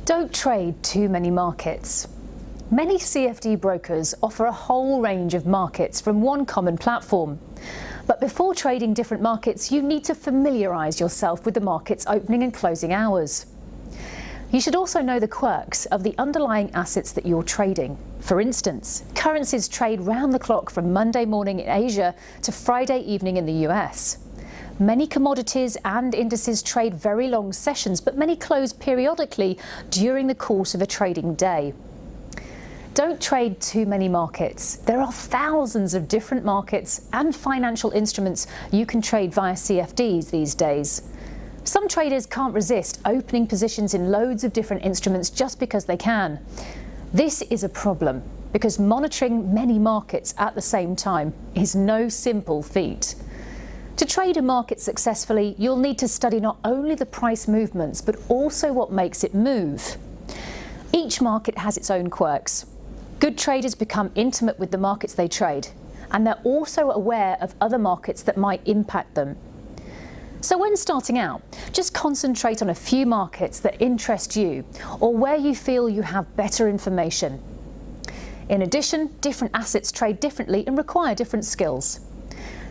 Don't trade too many markets. Many CFD brokers offer a whole range of markets from one common platform. But before trading different markets, you need to familiarise yourself with the market's opening and closing hours. You should also know the quirks of the underlying assets that you're trading. For instance, currencies trade round the clock from Monday morning in Asia to Friday evening in the US. Many commodities and indices trade very long sessions, but many close periodically during the course of a trading day. Don't trade too many markets. There are thousands of different markets and financial instruments you can trade via CFDs these days. Some traders can't resist opening positions in loads of different instruments just because they can. This is a problem because monitoring many markets at the same time is no simple feat. To trade a market successfully, you'll need to study not only the price movements, but also what makes it move. Each market has its own quirks. Good traders become intimate with the markets they trade, and they're also aware of other markets that might impact them. So when starting out, just concentrate on a few markets that interest you or where you feel you have better information. In addition, different assets trade differently and require different skills.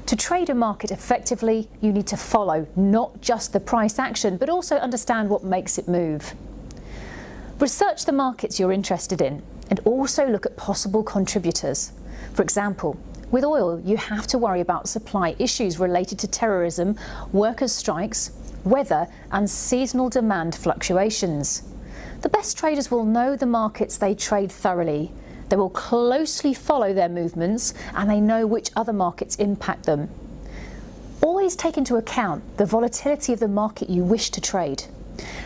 To trade a market effectively, you need to follow not just the price action, but also understand what makes it move. Research the markets you're interested in and also look at possible contributors. For example, with oil, you have to worry about supply issues related to terrorism, workers' strikes, weather, and seasonal demand fluctuations. The best traders will know the markets they trade thoroughly. They will closely follow their movements and they know which other markets impact them. Always take into account the volatility of the market you wish to trade.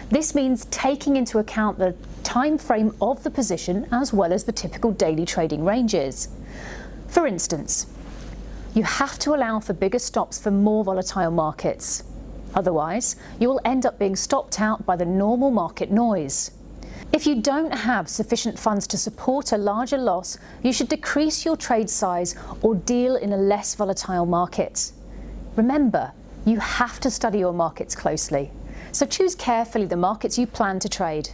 This means taking into account the time frame of the position as well as the typical daily trading ranges. For instance, you have to allow for bigger stops for more volatile markets. Otherwise, you will end up being stopped out by the normal market noise. If you don't have sufficient funds to support a larger loss, you should decrease your trade size or deal in a less volatile market. Remember, you have to study your markets closely, so choose carefully the markets you plan to trade.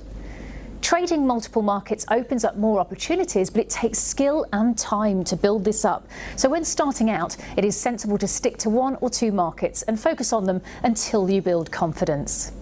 Trading multiple markets opens up more opportunities, but it takes skill and time to build this up. So when starting out, it is sensible to stick to one or two markets and focus on them until you build confidence.